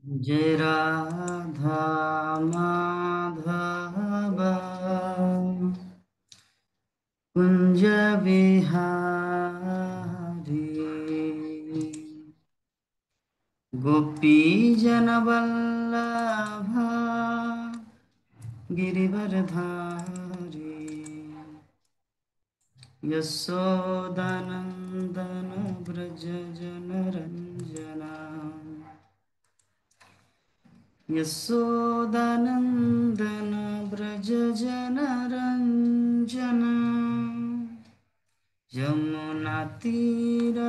जय राधा माधव कुंज बिहारी गोपी जन वल्लभ गिरिवरधारी यशोदानंदन व्रज जन रंजना यशोदानंदन व्रज जन रंजन यमुना तीरावनचारी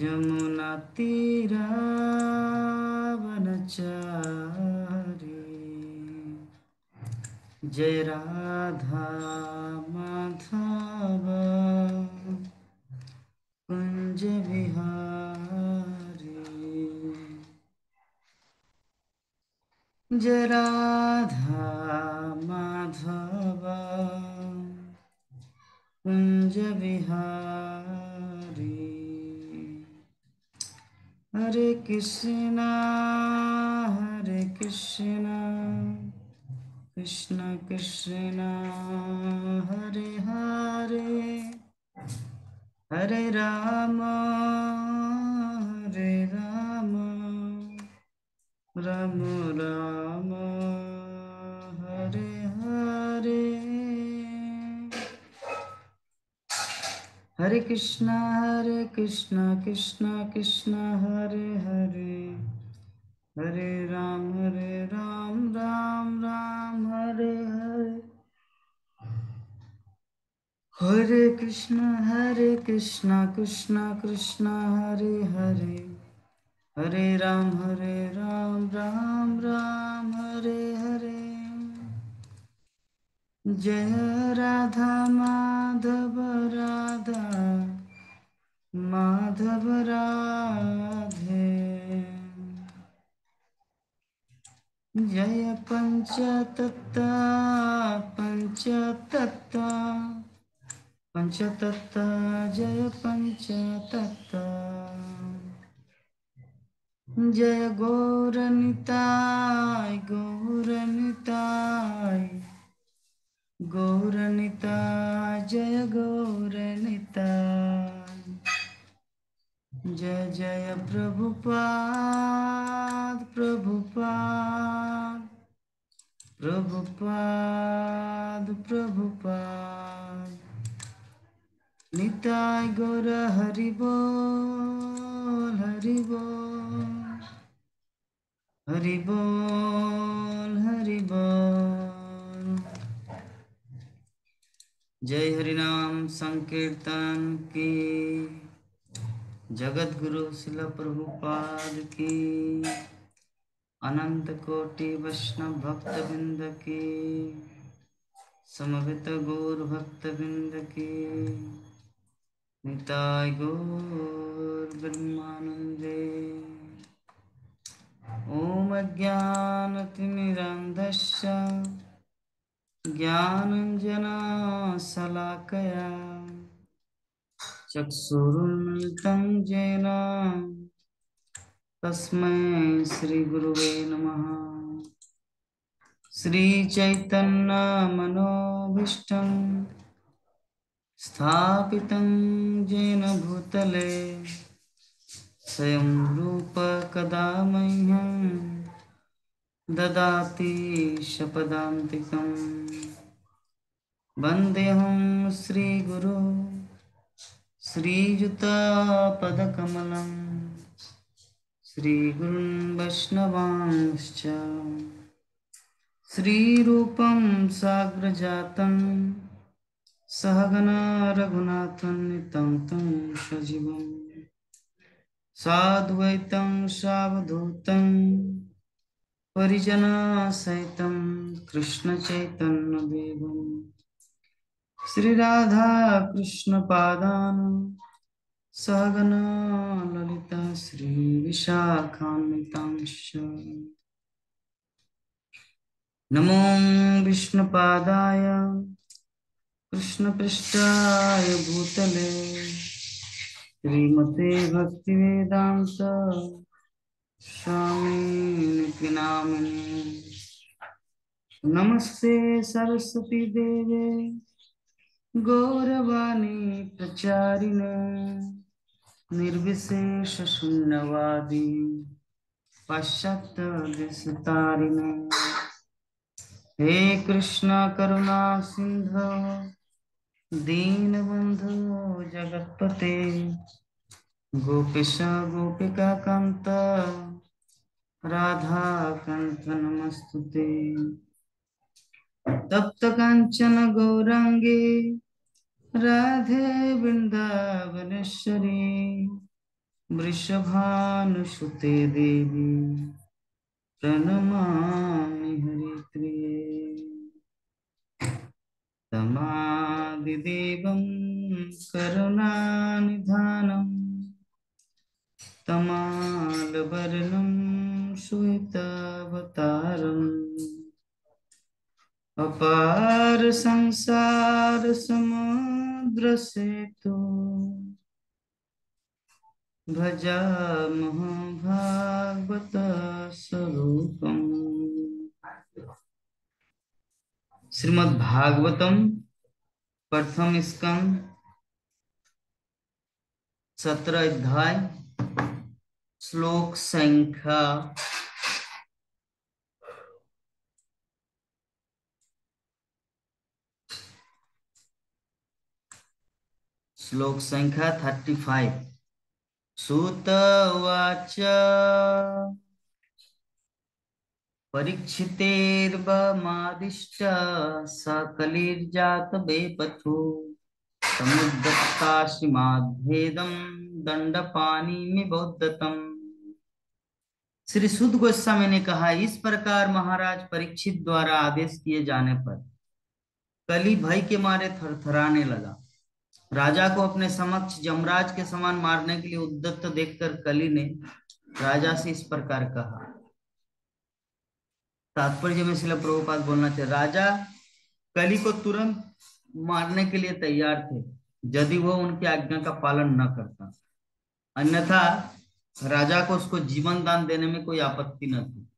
यमुना तीरावनचारी जय राधा माधव कुंज बिहारी जय राधा माधव कुंज बिहारी हरे कृष्णा कृष्ण कृष्ण हरे हरे हरे राम राम राम हरे हरे हरे कृष्णा कृष्ण कृष्ण हरे हरे हरे राम राम राम हरे हरे हरे कृष्ण कृष्ण कृष्ण हरे हरे हरे राम राम राम हरे हरे जय राधा माधव राधा माधव राधे जय पंचतत्व पंचतत्व जय पंचतत्व जय गौरनिताय गौरनिताय जय गौरनिताय जय जय प्रभुपाद प्रभुपाद निताय गौर हरि बोल हरि बोल जय हरिनाम संकीर्तन की जगत गुरु शिल प्रभुपाद की अनंत कोटि वैष्णव भक्त बिंद की समवेत गौर भक्त बिंद की निताय गौर ब्रह्मानंदे ओम अज्ञानतिमिरान्धस्य ज्ञानाञ्जनशलाकया चक्षुरुन्मिलितं येन तस्मै श्रीगुरुवे नमः श्रीचैतन्यमनोभीष्टं स्थापितं येन भूतले स्वयं रूप कदा मह्यं ददाति शपदान्तिकं वन्देऽहं श्रीगुरो श्रीयुतापदकमलं श्रीगुरुन् वैष्णवांश्च श्रीरूपं साग्रजातं सहगना रघुनाथान्वितं तं सजीवं साद्वैतं सावधूतं परिजनसहितं कृष्णचैतन्यदेवं श्रीराधा कृष्णपादान् सहगना ललिता श्रीविशाखान्वितांश्च नमो विष्णुपादाय कृष्ण पृष्ठाय भूतले श्रीमते भक्तिवेदांत स्वामी नित्य नामिने नमस्ते सरस्वती देवे गौरवाणी प्रचारिणे निर्विशेष शून्यवादी पाश्चात्य देशतारिणे हे कृष्ण करुणा सिंधु दीनबंधु जगत्पते गोपेश गोपिका कांत राधा कांत नमस्तुते तप्त कांचन गौरांगे राधे वृंदावनेश्वरी वृषभानुसुते देवी प्रणमामि हरिप्रिये तमादिदेवं करुणानिधानं तमालवर्णं श्वेतावतारम् अपार संसार समुद्र सेतु भजामः भागवत स्वरूपम्। श्रीमद् भागवतम प्रथम स्कंद 17 अध्याय श्लोक संख्या 35। सूत उवाच परीक्षितेर्वमादिष्ट सकलिर्जात बेपथु समुद्रताश्रीमाद्भेदं दंडपाणिमिबोद्धतम्। श्री सुद गोस्वामी ने कहा, इस प्रकार महाराज परीक्षित द्वारा आदेश किए जाने पर कली भय के मारे थरथराने लगा। राजा को अपने समक्ष जमराज के समान मारने के लिए उद्यत देखकर कली ने राजा से इस प्रकार कहा। तात्पर्य में श्रील प्रभुपाद बोलना चाहिए, राजा कली को तुरंत मारने के लिए तैयार थे यदि वह उनकी आज्ञा का पालन न करता, अन्यथा राजा को उसको जीवन दान देने में कोई आपत्ति न थी।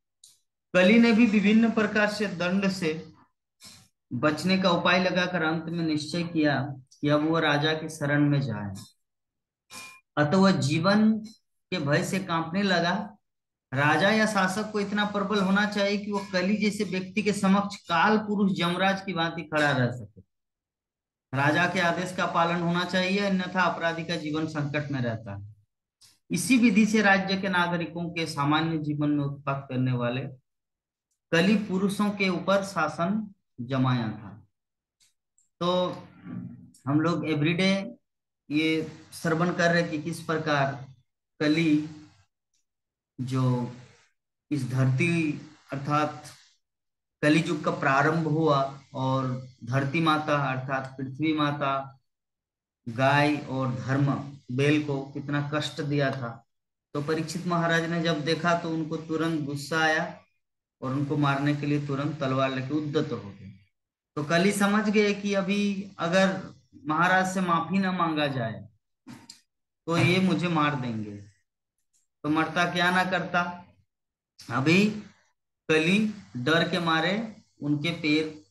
कली ने भी विभिन्न प्रकार से दंड से बचने का उपाय लगाकर अंत में निश्चय किया कि अब वह राजा के शरण में जाए। अतः वह जीवन के भय से कांपने लगा। राजा या शासक को इतना प्रबल होना चाहिए कि वो कली जैसे व्यक्ति के समक्ष काल पुरुष जमराज की भांति खड़ा रह सके। राजा के आदेश का पालन होना चाहिए, अन्यथा अपराधी का जीवन संकट में रहता है। इसी विधि से राज्य के नागरिकों के सामान्य जीवन में उत्पात करने वाले कली पुरुषों के ऊपर शासन जमाया था। तो हम लोग एवरीडे ये श्रवण कर रहे कि किस प्रकार कली जो इस धरती अर्थात कलियुग का प्रारंभ हुआ और धरती माता अर्थात पृथ्वी माता गाय और धर्म बेल को कितना कष्ट दिया था। तो परीक्षित महाराज ने जब देखा तो उनको तुरंत गुस्सा आया और उनको मारने के लिए तुरंत तलवार लेके उद्यत हो गए। तो कली समझ गए कि अभी अगर महाराज से माफी न मांगा जाए तो ये मुझे मार देंगे। तो मरता क्या ना करता, अभी कली डर के मारे उनके पैर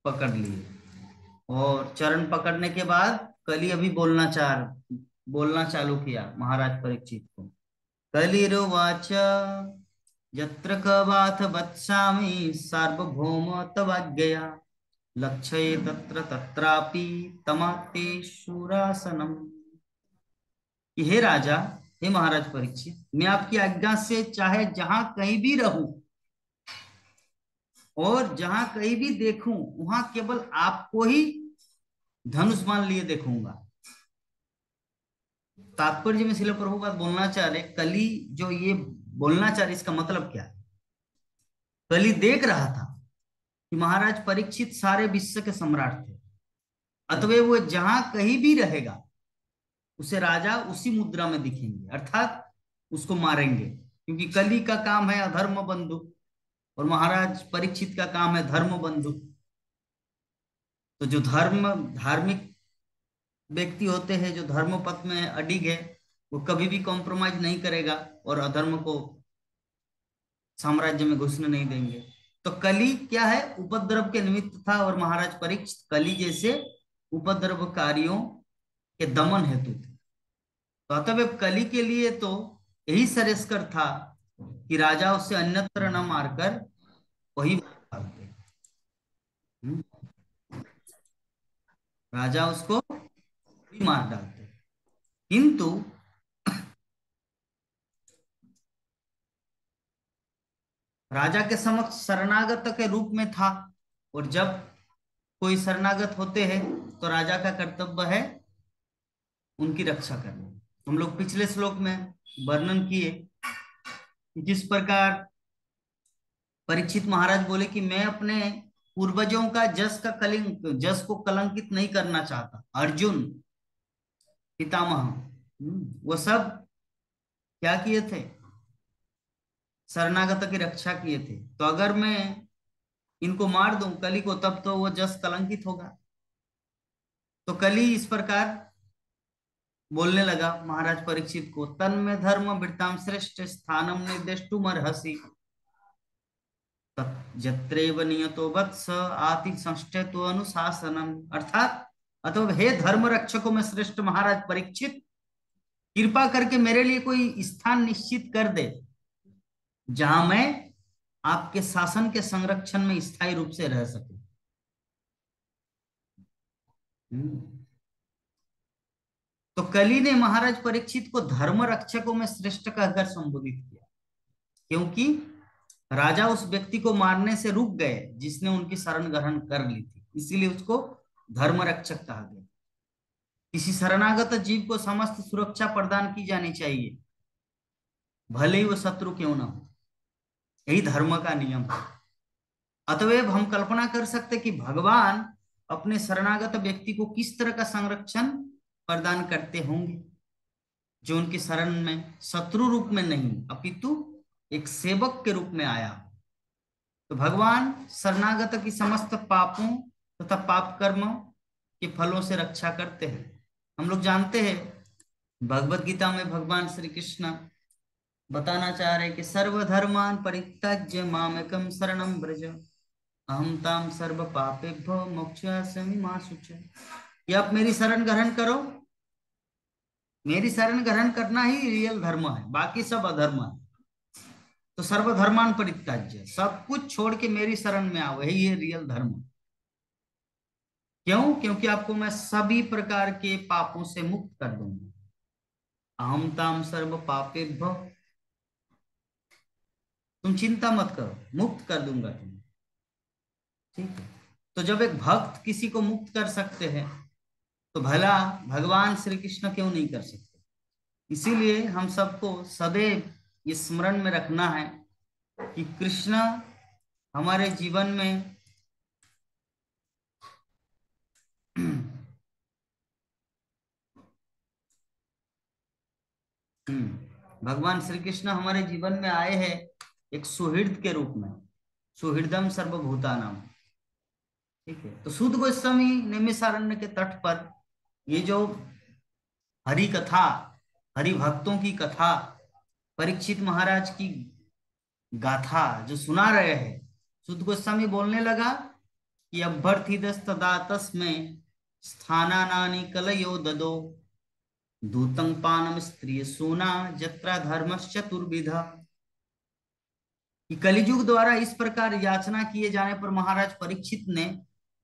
पकड़ लिए और चरण पकड़ने के बाद कली अभी बोलना चालू किया महाराज परीक्षित को। कलिरुवाच यत्र कवाथ वत्सामि सार्वभौम तवाज्ञया लक्ष्ये तत्र तत्रापि तमाते शूरासनम। हे राजा, हे महाराज परीक्षित, मैं आपकी आज्ञा से चाहे जहां कहीं भी रहूं और जहां कहीं भी देखूं वहां केवल आपको ही धनुष बाण लिए देखूंगा। तात्पर्य में श्रील प्रभुपाद बोलना चाह रहे, कली जो ये बोलना चाह रहे इसका मतलब क्या है। कली देख रहा था कि महाराज परीक्षित सारे विश्व के सम्राट थे, अतः वो जहां कहीं भी रहेगा उसे राजा उसी मुद्रा में दिखेंगे, अर्थात उसको मारेंगे, क्योंकि कली का काम है अधर्म बंधु और महाराज परीक्षित का काम है धर्म बंधु। तो जो धार्मिक व्यक्ति होते हैं, जो धर्म पथ में अडिग है, वो कभी भी कॉम्प्रोमाइज नहीं करेगा और अधर्म को साम्राज्य में घुसने नहीं देंगे। तो कली क्या है, उपद्रव के निमित्त था, और महाराज परीक्षित कली जैसे उपद्रवकारियों के दमन हेतु थे। तो अतः कली के लिए तो यही श्रेयस्कर था कि राजा उसे अन्यत्र न मारकर वही मार डालते। हम्म, राजा उसको वही मार डालते। किंतु राजा के समक्ष शरणागत के रूप में था, और जब कोई शरणागत होते हैं तो राजा का कर्तव्य है उनकी रक्षा करना। हम लोग पिछले श्लोक में वर्णन किए कि जिस प्रकार परीक्षित महाराज बोले कि मैं अपने पूर्वजों का जस को कलंकित नहीं करना चाहता। अर्जुन पितामह, वो सब क्या किए थे, शरणागत की रक्षा किए थे। तो अगर मैं इनको मार दूं कली को, तब तो वो जस कलंकित होगा। तो कली इस प्रकार बोलने लगा महाराज परीक्षित को, तन्मे धर्म वृत्ताम श्रेष्ठ स्थानम निर्देष्टुम अर्हसि जत्रेव नियतो वत्स आति संष्ठेतो अनुशासनम। अर्थात अथवा हे धर्म रक्षकों में श्रेष्ठ महाराज परीक्षित, कृपा करके मेरे लिए कोई स्थान निश्चित कर दे जहां मैं आपके शासन के संरक्षण में स्थायी रूप से रह सकूं। तो कली ने महाराज परीक्षित को धर्म रक्षकों में श्रेष्ठ कहकर संबोधित किया, क्योंकि राजा उस व्यक्ति को मारने से रुक गए जिसने उनकी शरण ग्रहण कर ली थी, इसीलिए उसको धर्म रक्षक कहा गया। किसी शरणागत जीव को समस्त सुरक्षा प्रदान की जानी चाहिए, भले ही वो शत्रु क्यों ना हो। यही धर्म का नियम है। अतएव हम कल्पना कर सकते कि भगवान अपने शरणागत व्यक्ति को किस तरह का संरक्षण प्रदान करते होंगे, जो उनकी शरण में शत्रु रूप में नहीं अपितु एक सेवक के रूप में आया। तो भगवान शरणागत की समस्त पापों तथा पाप कर्म के फलों से रक्षा करते हैं। हम लोग जानते हैं भगवत गीता में भगवान श्री कृष्ण बताना चाह रहे हैं कि सर्वधर्मान परित्यज्य मामेकं शरणं व्रज अहम ताम सर्व पापेभ्यो मोक्षयास्यमि मा शुचः। कि आप मेरी शरण ग्रहण करो, मेरी शरण ग्रहण करना ही रियल धर्म है, बाकी सब अधर्म है। तो सर्वधर्मान परित्याज्य, सब कुछ छोड़ के मेरी शरण में आओ, यही है रियल धर्म। क्यों? क्योंकि आपको मैं सभी प्रकार के पापों से मुक्त कर दूंगा। अहम ताम सर्व पापेभ्यो, तुम चिंता मत करो, मुक्त कर दूंगा तुम्हें। ठीक है। तो जब एक भक्त किसी को मुक्त कर सकते हैं तो भला भगवान श्री कृष्ण क्यों नहीं कर सकते। इसीलिए हम सबको सदैव ये स्मरण में रखना है कि कृष्ण हमारे जीवन में भगवान श्री कृष्ण हमारे जीवन में आए हैं एक सुहृद के रूप में, सुहृदम सर्वभूतानाम। ठीक है। तो सूत गोस्वामी नैमिषारण्य के तट पर ये जो हरि कथा, हरि भक्तों की कथा, परीक्षित महाराज की गाथा जो सुना रहे हैं, सूत गोस्वामी बोलने लगा कि अभ्यर्थितस्तदा तस्मै स्थानानानि कलयो ददो दूतं पानम स्त्रिय सोना जत्रा धर्मश्चतुर्विधा। कि कलियुग द्वारा इस प्रकार याचना किए जाने पर महाराज परीक्षित ने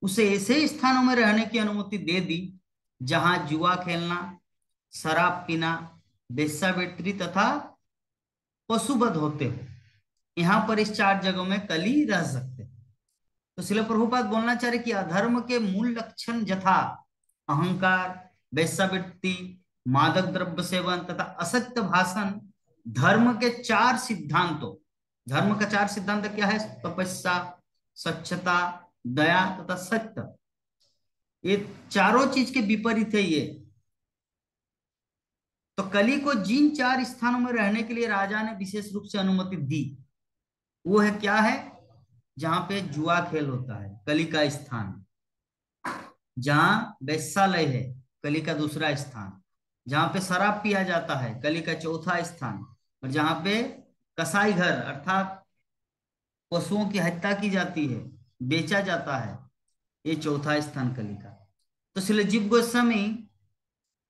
उसे ऐसे स्थानों में रहने की अनुमति दे दी जहां जुआ खेलना, शराब पीना, वेश्यावृत्ति तथा पशुवध होते हो। यहाँ पर इस 4 जगहों में कली रह सकते। तो श्रील प्रभुपाद बोलना चाह रहे कि अधर्म के मूल लक्षण यथा अहंकार, वेश्यावृत्ति, मादक द्रव्य सेवन तथा असत्य भाषण, धर्म के 4 सिद्धांतों, धर्म का 4 सिद्धांत क्या है, तपस्या, स्वच्छता, दया तथा सत्य, ये चारों चीज के विपरीत है ये। तो कली को जिन 4 स्थानों में रहने के लिए राजा ने विशेष रूप से अनुमति दी, वो है क्या है, जहां पे जुआ खेल होता है, कली का स्थान। जहाँ वेश्यालय है, कली का दूसरा स्थान। जहाँ पे शराब पिया जाता है, कली का चौथा स्थान। और जहाँ पे कसाई घर अर्थात पशुओं की हत्या की जाती है, बेचा जाता है, ये चौथा स्थान कली का। तो इसलिए जीव गोस्वामी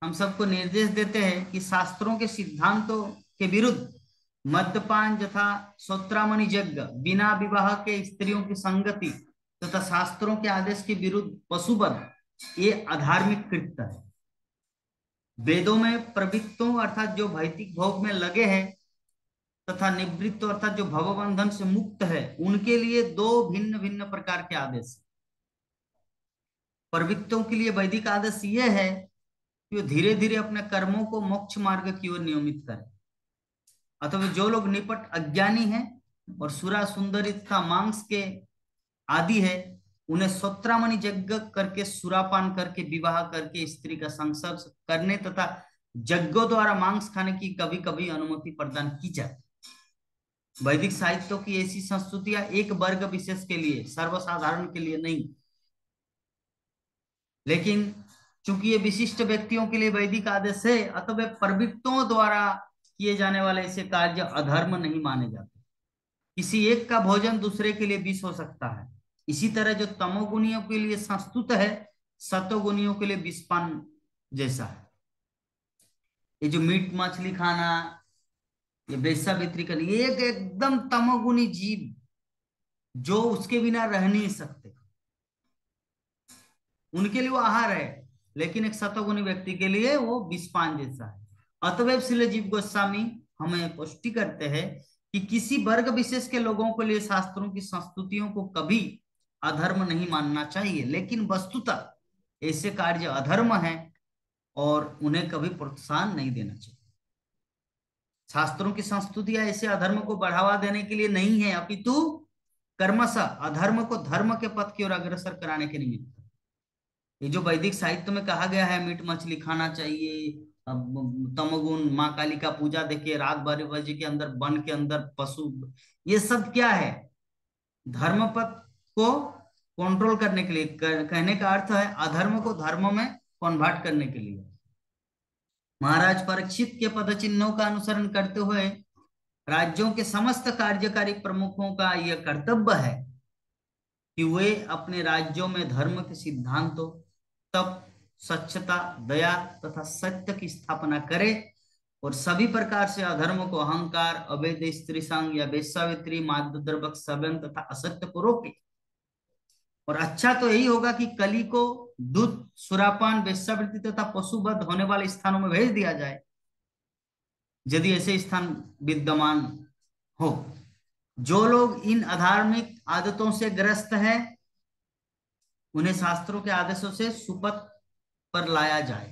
हम सबको निर्देश देते हैं कि शास्त्रों के सिद्धांतों के विरुद्ध मद्यपान तथा श्रोत्रामणि यज्ञ, बिना विवाह के स्त्रियों की संगति तथा शास्त्रों के आदेश के विरुद्ध पशुवध, ये अधार्मिक कृत्य है। वेदों में प्रवृत्तों अर्थात जो भौतिक भोग में लगे हैं तथा निवृत्त अर्थात जो भवबंधन से मुक्त है, उनके लिए दो भिन्न भिन्न प्रकार के आदेश। प्रवृत्तों के लिए वैदिक आदेश ये है कि वो धीरे धीरे अपने कर्मों को मोक्ष मार्ग की ओर नियमित करें। अथवा जो लोग निपट अज्ञानी हैं और सुरा सुंदरी तथा मांस के आदि है, उन्हें श्रोत्रामणि यज्ञ करके, सुरापान करके, विवाह करके स्त्री का संसर्ग करने तथा यज्ञों द्वारा मांस खाने की कभी कभी अनुमति प्रदान की जाए। वैदिक साहित्यों की ऐसी संस्तुतियां एक वर्ग विशेष के लिए, सर्वसाधारण के लिए नहीं। लेकिन चूंकि ये विशिष्ट व्यक्तियों के लिए वैदिक आदेश है, अतः प्रवृत्तों द्वारा किए जाने वाले ऐसे कार्य अधर्म नहीं माने जाते। किसी एक का भोजन दूसरे के लिए विष हो सकता है। इसी तरह जो तमोगुणियों के लिए संस्तुत है, सतोगुणियों के लिए विषपान जैसा है। ये जो मीट मछली खाना, ये वेश्यावृत्ति करना, ये एक एकदम तमोगुणी जीव जो उसके बिना रह नहीं सकते, उनके लिए वो आहार है। लेकिन एक सतोगुणी व्यक्ति के लिए वो विषपान जैसा है। अतएव इसलिए जीव गोस्वामी हमें पुष्टि करते हैं कि किसी वर्ग विशेष के लोगों के लिए शास्त्रों की संस्तुतियों को कभी अधर्म नहीं मानना चाहिए, लेकिन वस्तुतः ऐसे कार्य अधर्म है और उन्हें कभी प्रोत्साहन नहीं देना चाहिए। शास्त्रों की संस्तुतियां ऐसे अधर्म को बढ़ावा देने के लिए नहीं है, अपितु कर्मशः अधर्म को धर्म के पथ की ओर अग्रसर कराने के निमित्त। ये जो वैदिक साहित्य में कहा गया है मीट मछली खाना चाहिए, तमोगुण, माँ काली का पूजा देखिए, रात 12 बजे के अंदर वन के अंदर पशु, ये सब क्या है? धर्म पथ को कंट्रोल करने के लिए। कहने का अर्थ है अधर्म को धर्म में कन्वर्ट करने के लिए। महाराज परीक्षित के पद चिन्हों का अनुसरण करते हुए राज्यों के समस्त कार्यकारी प्रमुखों का यह कर्तव्य है कि वे अपने राज्यों में धर्म के सिद्धांतों, तप, स्वच्छता, दया तथा सत्य की स्थापना करें और सभी प्रकार से अधर्म को, अहंकार, अवैध स्त्री संग या वेश्यावृत्ति, मादक द्रव्य सेवन तथा असत्य को रोके। और अच्छा तो यही होगा कि कली को दूध, सुरापान, वेश्यावृत्ति तथा पशुवध होने वाले स्थानों में भेज दिया जाए, यदि ऐसे स्थान विद्यमान हो। जो लोग इन अधार्मिक आदतों से ग्रस्त है, उन्हें शास्त्रों के आदेशों से सुपथ पर लाया जाए।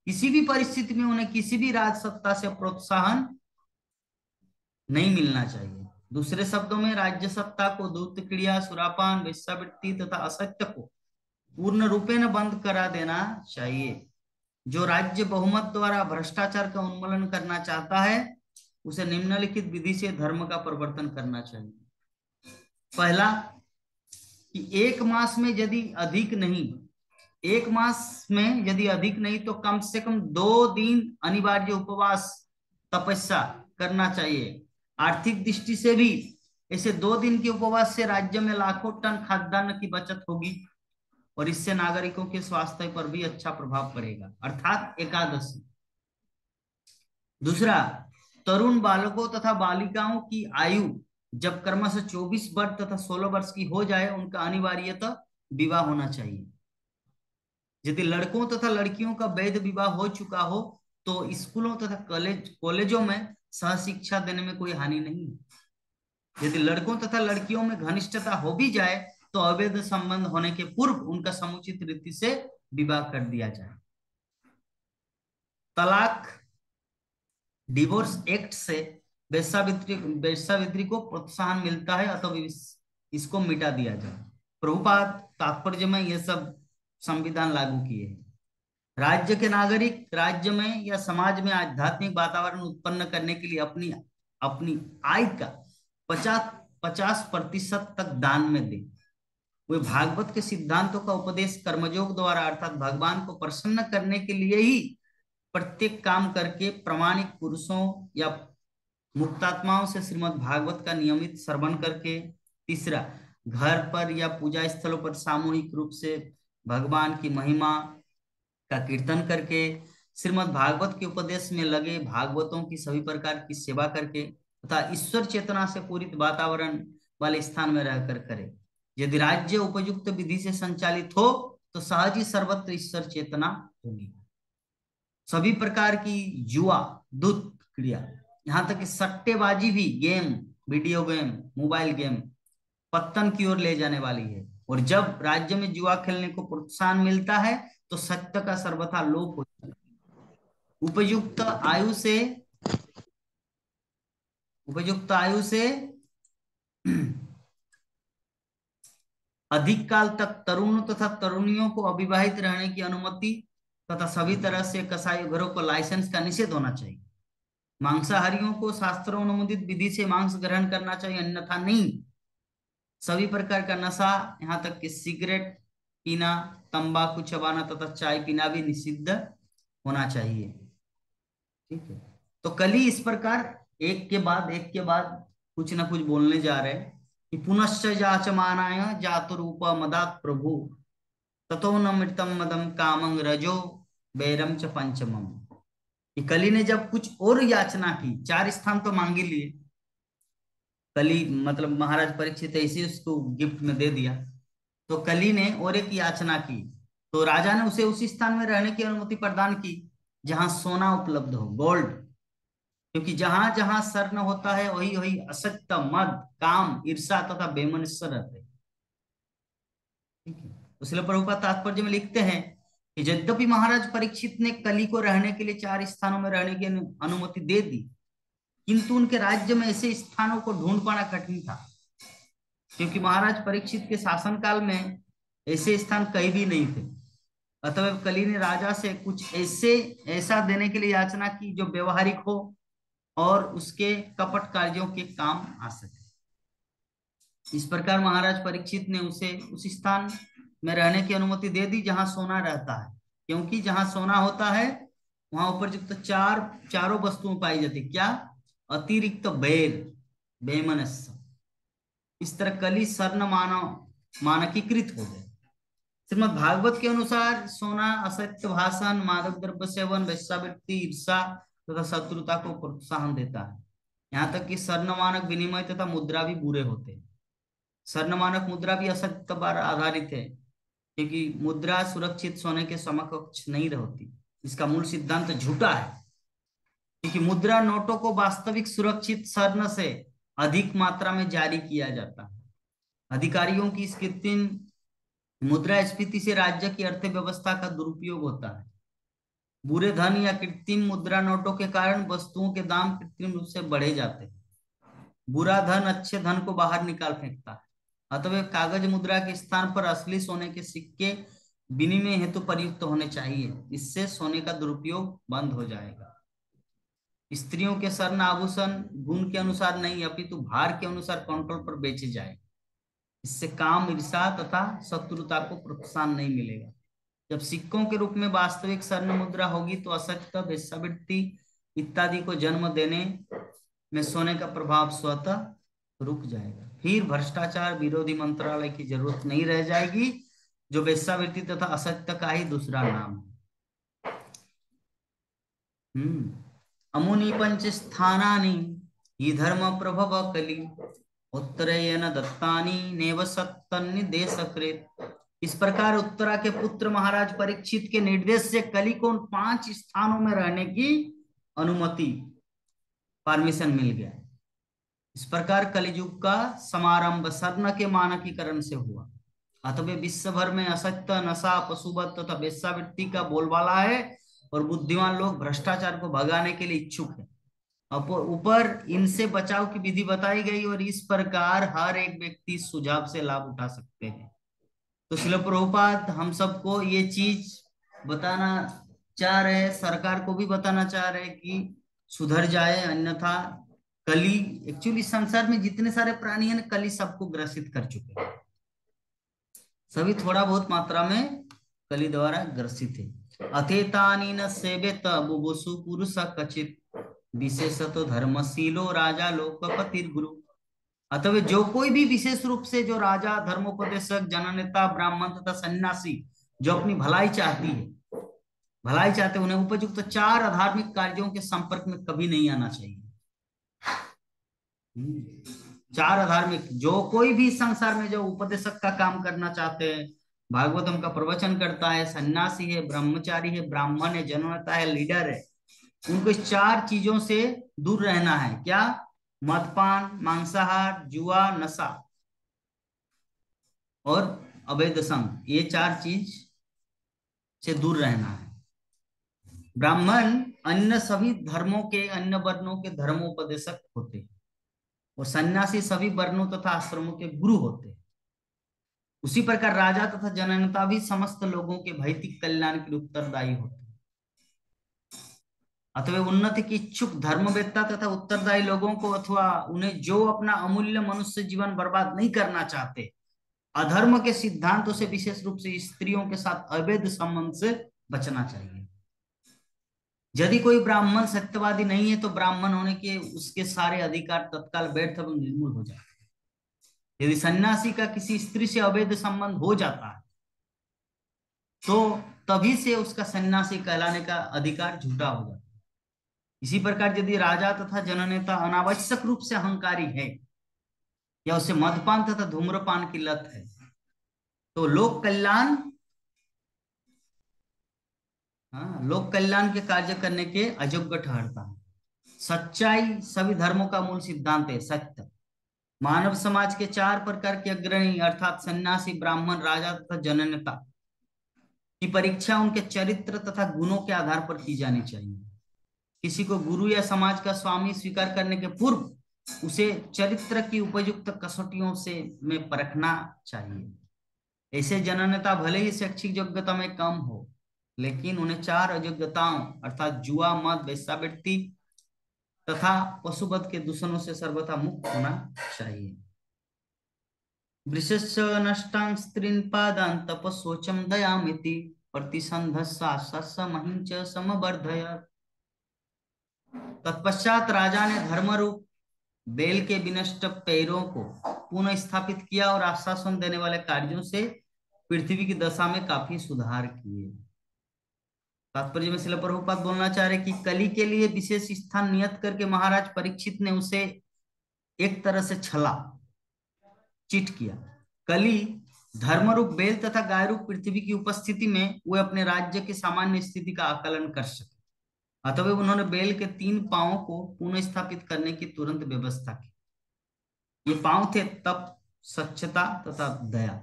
किसी भी परिस्थिति में उन्हें किसी भी राजसत्ता से प्रोत्साहन नहीं मिलना चाहिए। दूसरे शब्दों में राज्य सत्ता को दूत क्रिया, सुरापान, वेश्यावृत्ति तथा असत्य को पूर्ण रूपेण बंद करा देना चाहिए। जो राज्य बहुमत द्वारा भ्रष्टाचार का उन्मूलन करना चाहता है, उसे निम्नलिखित विधि से धर्म का परिवर्तन करना चाहिए। पहला, कि एक मास में यदि अधिक नहीं, एक मास में यदि अधिक नहीं तो कम से कम 2 दिन अनिवार्य उपवास, तपस्या करना चाहिए। आर्थिक दृष्टि से भी ऐसे 2 दिन के उपवास से राज्य में लाखों टन खाद्यान्न की बचत होगी और इससे नागरिकों के स्वास्थ्य पर भी अच्छा प्रभाव पड़ेगा, अर्थात एकादशी। दूसरा, तरुण बालकों तथा बालिकाओं की आयु जब क्रमशः 24 वर्ष तथा 16 वर्ष की हो जाए, उनका अनिवार्यतः विवाह होना चाहिए। यदि लड़कों तथा लड़कियों का वैध विवाह हो चुका हो तो स्कूलों तथा कॉलेजों में सह शिक्षा देने में कोई हानि नहीं है। यदि लड़कों तथा लड़कियों में घनिष्ठता हो भी जाए तो अवैध संबंध होने के पूर्व उनका समुचित रीति से विवाह कर दिया जाए। तलाक, डिवोर्स एक्ट से वेश्यावृत्ति को प्रोत्साहन मिलता है, अतः इसको मिटा दिया जाए। प्रभुपाद तात्पर्य में यह सब संविधान लागू किए हैं। राज्य के नागरिक राज्य में या समाज में आध्यात्मिक वातावरण उत्पन्न करने के लिए अपनी अपनी आय का 50% तक दान में दे। वे भागवत के सिद्धांतों का उपदेश कर्मयोग द्वारा अर्थात भगवान को प्रसन्न करने के लिए ही प्रत्येक काम करके प्रामाणिक पुरुषों या मुक्तात्माओं से श्रीमद् भागवत का नियमित श्रवण करके। तीसरा, घर पर या पूजा स्थलों पर सामूहिक रूप से भगवान की महिमा का कीर्तन करके, श्रीमद् भागवत के उपदेश में लगे भागवतों की सभी प्रकार की सेवा करके तथा ईश्वर चेतना से पूरित वातावरण वाले स्थान में रहकर करे। यदि राज्य उपयुक्त विधि से संचालित हो तो सहज ही सर्वत्र ईश्वर चेतना होगी। सभी प्रकार की जुआ, दुष्ट क्रिया, यहाँ तक कि सट्टेबाजी भी, game, video game, mobile game पतन की ओर ले जाने वाली है। और जब राज्य में जुआ खेलने को प्रोत्साहन मिलता है तो सत्य का सर्वथा लोप हो जाता है। उपयुक्त आयु से अधिक काल तक तरुणों तथा तरुणियों को अविवाहित रहने की अनुमति तथा सभी तरह से कसाई घरों को लाइसेंस का निषेध होना चाहिए। मांसाहारियों को शास्त्रों अनुमोदित विधि से मांस ग्रहण करना चाहिए, अन्यथा नहीं। सभी प्रकार का नशा, यहाँ तक कि सिगरेट पीना, तंबाकू चबाना तथा चाय पीना भी निषिद्ध होना चाहिए। ठीक है, तो कल ही इस प्रकार एक के बाद कुछ ना कुछ बोलने जा रहे हैं कि पुनश्च याचमानाय जातुरूप मदात् प्रभु ततो न मृतम मदम कामं रजो बैरम च पंचमम। कि कली ने जब कुछ और याचना की, 4 स्थान तो मांगे लिए, कली मतलब महाराज परीक्षित ऐसे उसको गिफ्ट में दे दिया, तो कली ने और एक याचना की, तो राजा ने उसे उसी स्थान में रहने की अनुमति प्रदान की जहां सोना उपलब्ध हो, गोल्ड। क्योंकि जहां जहां स्वर्ण होता है वही वही असत्य, मद, काम, ईर्षा तथा बेमनुष्य रहते हैं। ठीक है, इसलिए प्रभुपाद तात्पर्य में लिखते हैं कि यद्यपि महाराज परीक्षित ने कली को रहने के लिए 4 स्थानों में रहने की अनुमति दे दी, किंतु उनके राज्य में ऐसे स्थानों को ढूंढ पाना कठिन था। क्योंकि महाराज परीक्षित के शासनकाल में ऐसे स्थान कहीं भी नहीं थे। अतः कली ने राजा से कुछ ऐसा देने के लिए याचना की जो व्यवहारिक हो और उसके कपट कार्यों के काम आ सके। इस प्रकार महाराज परीक्षित ने उसे उस स्थान में रहने की अनुमति दे दी जहां सोना रहता है, क्योंकि जहां सोना होता है वहां उपयुक्त चारों वस्तुएं पाई जाती। क्या? अतिरिक्त बैर, बेमनस्य। इस तरह कली स्वर्ण मानकीकृत हो गए। श्रीमद् भागवत के अनुसार सोना असत्य भाषण, मादक द्रव्य सेवन, वेश्यावृत्ति, ईर्षा तथा शत्रुता को प्रोत्साहन देता है। यहाँ तक कि स्वर्ण मानक विनिमय तथा मुद्रा भी बुरे होते हैं। स्वर्ण मानक मुद्रा भी असत्य पर आधारित है, क्योंकि मुद्रा सुरक्षित सोने के समकक्ष नहीं रहती। इसका मूल सिद्धांत झूठा है, क्योंकि मुद्रा नोटों को वास्तविक सुरक्षित स्वर्ण से अधिक मात्रा में जारी किया जाता है। अधिकारियों की इस कृत्रिम मुद्रास्फीति से राज्य की अर्थव्यवस्था का दुरुपयोग होता है। बुरे धन या कृत्रिम मुद्रा नोटों के कारण वस्तुओं के दाम कृत्रिम रूप से बढ़े जाते हैं। बुरा धन अच्छे धन को बाहर निकाल फेंकता है। अतः कागज मुद्रा के स्थान पर असली सोने के सिक्के विनिमय हेतु प्रयुक्त होने चाहिए। इससे सोने का दुरुपयोग बंद हो जाएगा। स्त्रियों के स्वर्ण आभूषण गुण के अनुसार नहीं अपितु भार के अनुसार काउंटर पर बेचे जाए। इससे काम, ईर्षा तथा शत्रुता को प्रोत्साहन नहीं मिलेगा। जब सिक्कों के रूप में वास्तविक स्वर्ण मुद्रा होगी तो असत्य, वेश्यावृत्ति इत्यादि को जन्म देने में सोने का प्रभाव स्वतः रुक जाएगा। फिर भ्रष्टाचार विरोधी मंत्रालय की जरूरत नहीं रह जाएगी, जो वेश्यावृत्ति तथा असत्य का ही दूसरा नाम है। अमुनि पंच स्थानानि ही धर्म प्रभव कली उत्तरेयन दत्तानि नेव सत्तन्निदेशकृत। इस प्रकार उत्तरा के पुत्र महाराज परीक्षित के निर्देश से कली को उन 5 स्थानों में रहने की अनुमति, परमिशन मिल गया। इस प्रकार कलियुग का समारंभ स्वर्ण के मानकीकरण से हुआ। अतः विश्व भर में असत्य, नशा, पशुवध तथा वेश्यावृत्ति का बोलबाला है और बुद्धिमान लोग भ्रष्टाचार को भगाने के लिए इच्छुक है। ऊपर इनसे बचाव की विधि बताई गई और इस प्रकार हर एक व्यक्ति सुझाव से लाभ उठा सकते हैं। तो श्रील प्रभुपाद हम सबको ये चीज बताना चाह रहे हैं, सरकार को भी बताना चाह रहे हैं कि सुधर जाए, अन्यथा कली, एक्चुअली संसार में जितने सारे प्राणी हैं कली सबको ग्रसित कर चुके हैं। सभी थोड़ा बहुत मात्रा में कली द्वारा ग्रसित है। अथेतानी न सेवेत बुभुसु पुरुष कचित विशेषतो धर्मशीलो राजा लोकपति गुरु। अतः जो कोई भी विशेष रूप से जो राजा, धर्मोपदेशक, जननेता, ब्राह्मण तथा सन्यासी जो अपनी भलाई चाहती है, भलाई चाहते उन्हें उपयुक्त चार अधार्मिक कार्यों के संपर्क में कभी नहीं आना चाहिए। चार अधार्मिक, जो कोई भी संसार में जो उपदेशक का काम करना चाहते हैं, भागवतम का प्रवचन करता है, सन्यासी है, ब्रह्मचारी है, ब्राह्मण है, जननेता है, लीडर है, उनको इस चार चीजों से दूर रहना है। क्या? मदपान, मांसाहार, जुआ, नशा और अवैध संग, ये चार चीज से दूर रहना है। ब्राह्मण अन्य सभी धर्मों के, अन्य वर्णों के धर्मोपदेशक होते हैं और सन्यासी सभी वर्णों तथा आश्रमों के गुरु होते हैं। उसी प्रकार राजा तथा जननेता भी समस्त लोगों के भौतिक कल्याण के लिए उत्तरदायी होते हैं। अथवा उन्नति की इच्छुक धर्मवेत्ता तथा उत्तरदायी लोगों को, अथवा उन्हें जो अपना अमूल्य मनुष्य जीवन बर्बाद नहीं करना चाहते, अधर्म के सिद्धांतों से, विशेष रूप से स्त्रियों के साथ अवैध संबंध से बचना चाहिए। यदि कोई ब्राह्मण सत्यवादी नहीं है तो ब्राह्मण होने के उसके सारे अधिकार तत्काल व्यर्थ एवं निर्मूल हो जाते हैं। यदि सन्यासी का किसी स्त्री से अवैध संबंध हो जाता है तो तभी से उसका सन्यासी कहलाने का अधिकार झूठा हो जाता है। इसी प्रकार यदि राजा तथा जननेता अनावश्यक रूप से अहंकारी है या उसे मदपान तथा धूम्रपान की लत है तो लोक कल्याण, हाँ, लोक कल्याण के कार्य करने के अयोग्य ठहरता है। सच्चाई सभी धर्मों का मूल सिद्धांत है। सत्य मानव समाज के चार प्रकार के अग्रणी अर्थात सन्यासी, ब्राह्मण, राजा तथा जननेता की परीक्षा उनके चरित्र तथा गुणों के आधार पर की जानी चाहिए। किसी को गुरु या समाज का स्वामी स्वीकार करने के पूर्व उसे चरित्र की उपयुक्त कसौटियों से में परखना चाहिए। ऐसे जननेता भले ही शैक्षिक योग्यता में कम हो, लेकिन उन्हें चार अयोग्यताओं अर्थात जुआ, मद, वेश्यावृत्ति तथा पशुवध के दूषणों से सर्वथा मुक्त होना चाहिए। वृषस्य नष्टां स्त्रीन् पादान् तपस्वोचम दयामिति प्रतिसंधस्सा महिंच समवर्धयत्। तत्पश्चात राजा ने धर्म रूप बेल के विनष्ट पैरों को पुनः स्थापित किया और आश्वासन देने वाले कार्यों से पृथ्वी की दशा में काफी सुधार किए। तात्पर्य में श्रील प्रभुपाद बोलना चाह रहे कि कली के लिए विशेष स्थान नियत करके महाराज परीक्षित ने उसे एक तरह से छला, चीट किया। कली धर्मरूप बेल तथा गाय रूप पृथ्वी की उपस्थिति में वे अपने राज्य की सामान्य स्थिति का आकलन कर सके। अतः उन्होंने बेल के 3 पांवों को पुनः स्थापित करने की तुरंत व्यवस्था की। ये पांव थे तप, स्वच्छता तथा दया।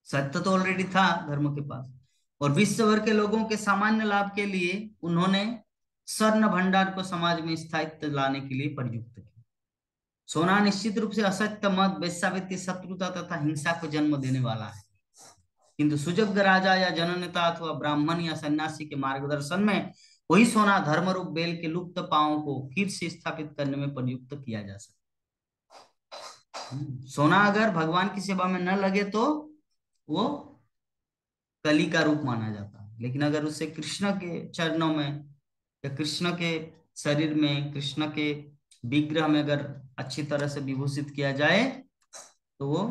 सत्य तो ऑलरेडी था धर्म के पास, और विश्व भर के लोगों के सामान्य लाभ के लिए उन्होंने स्वर्ण भंडार को समाज में स्थायित्व लाने के लिए प्रयुक्त किया। सोना निश्चित रूप से असत्य, मद, वेश्यावृत्ति, शत्रुता तथा हिंसा को जन्म देने वाला है, किंतु सुजग राजा या जननेता अथवा ब्राह्मण या सन्यासी के मार्गदर्शन में वही सोना धर्म रूप बेल के लुप्त पांवों को फिर से स्थापित करने में प्रयुक्त किया जा सकता। सोना अगर भगवान की सेवा में न लगे तो वो कली का रूप माना जाता है, लेकिन अगर उसे कृष्ण के चरणों में या कृष्ण के शरीर में, कृष्ण के विग्रह में अगर अच्छी तरह से विभूषित किया जाए तो वो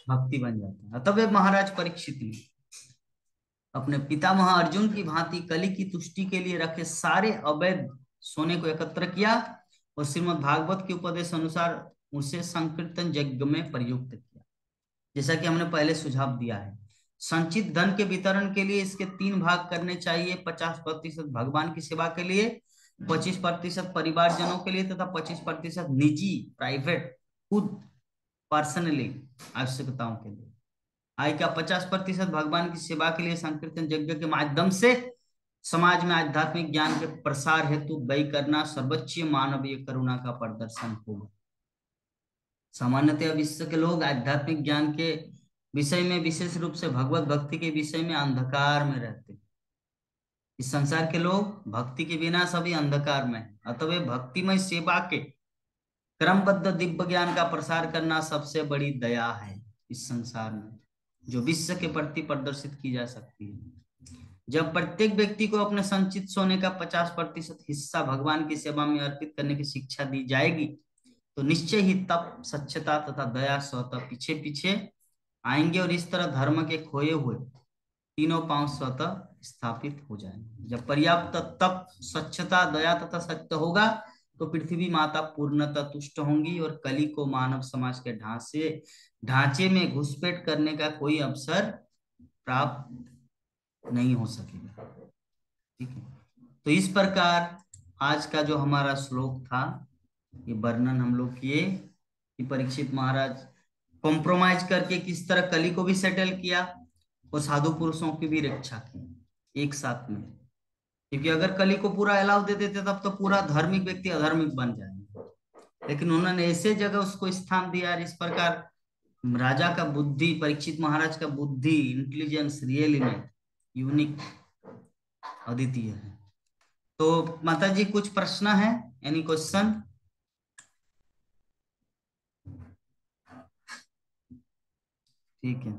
भक्ति बन जाता है। तब महाराज परीक्षित ने अपने पितामह अर्जुन की भांति कली की तुष्टि के लिए रखे सारे अवैध सोने को एकत्र किया और श्रीमद् भागवत के उपदेश अनुसार उसे संकीर्तन यज्ञ में प्रयुक्त किया। जैसा कि हमने पहले सुझाव दिया है, संचित धन के वितरण के लिए इसके 3 भाग करने चाहिए। 50% भगवान की सेवा के लिए, 25% परिवारजनों के लिए तथा 25% निजी, प्राइवेट, खुद पर्सनली आवश्यकताओं के लिए। आय का 50% भगवान की सेवा के लिए संकीर्तन यज्ञ के माध्यम से समाज में आध्यात्मिक ज्ञान के प्रसार हेतु व्यय करना सर्वोच्च मानवीय करुणा का प्रदर्शन होगा। सामान्यतः विश्व के लोग आध्यात्मिक ज्ञान के विषय में, विशेष रूप से भगवत भक्ति के विषय में अंधकार में रहते हैं। इस संसार के लोग भक्ति के बिना सभी अंधकार में, अतः भक्तिमय सेवा के क्रमबद्ध दिव्य ज्ञान का प्रसार करना सबसे बड़ी दया है इस संसार में। जो विश्व के प्रति प्रदर्शित की जा सकती है। जब प्रत्येक व्यक्ति को अपने संचित सोने का 50% हिस्सा भगवान की सेवा में अर्पित करने की शिक्षा दी जाएगी, तो निश्चय ही तप, स्वच्छता तथा दया स्वतः पीछे पीछे आएंगे और इस तरह धर्म के खोए हुए तीनों पांव स्वतः स्थापित हो जाएंगे। जब पर्याप्त तप, स्वच्छता, दया तथा सत्य होगा, तो पृथ्वी माता पूर्णतः तुष्ट होंगी और कली को मानव समाज के ढांचे में घुसपैठ करने का कोई अवसर प्राप्त नहीं हो सकेगा। ठीक है, तो इस प्रकार आज का जो हमारा श्लोक था, ये वर्णन हम लोग किए कि परीक्षित महाराज कॉम्प्रोमाइज करके किस तरह कली को भी सेटल किया और साधु पुरुषों की भी रक्षा की एक साथ में। क्योंकि अगर कली को पूरा अलाउ दे देते तब तो पूरा धार्मिक व्यक्ति अधार्मिक बन जाएंगे, लेकिन उन्होंने ऐसे जगह उसको स्थान दिया। इस प्रकार राजा का बुद्धि, परीक्षित महाराज का बुद्धि, इंटेलिजेंस रियली में यूनिक, अद्वितीय है। तो माता जी कुछ प्रश्न है? Any question? ठीक है,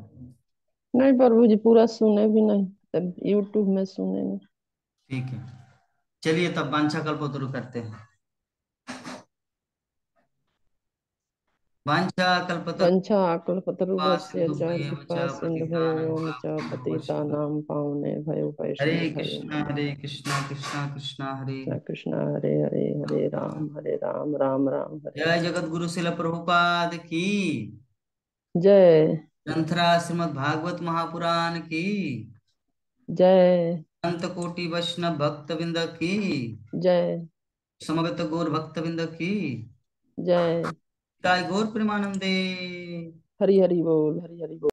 नहीं प्रभु जी, पूरा सुने भी नहीं, तब यूट्यूब में सुने नहीं। ठीक है, चलिए तब वांछा कल्पतरु करते हैं। वांछा वंशा कल्पतरुभ्यश्च सिंधु च भयेव कृपा च सिन्धुभ्यो पतितानां च पतितानां पावनेभ्यो वैष्णवेभ्यो नमः। हरे कृष्णा कृष्णा कृष्णा हरे कृष्ण कृष्ण हरे हरे, हरे राम राम राम हरे जय हरे। जगत गुरु शिल प्रभुपाद की जय ग्रंथराज श्रीमद् भागवत महापुराण की जय अंत कोटि वैष्णव भक्त बिंद की जय समवेत गौर भक्त बिंद की जय। काय गौर प्रेमानंदे। हरि हरि बोल, हरि हरि बोल।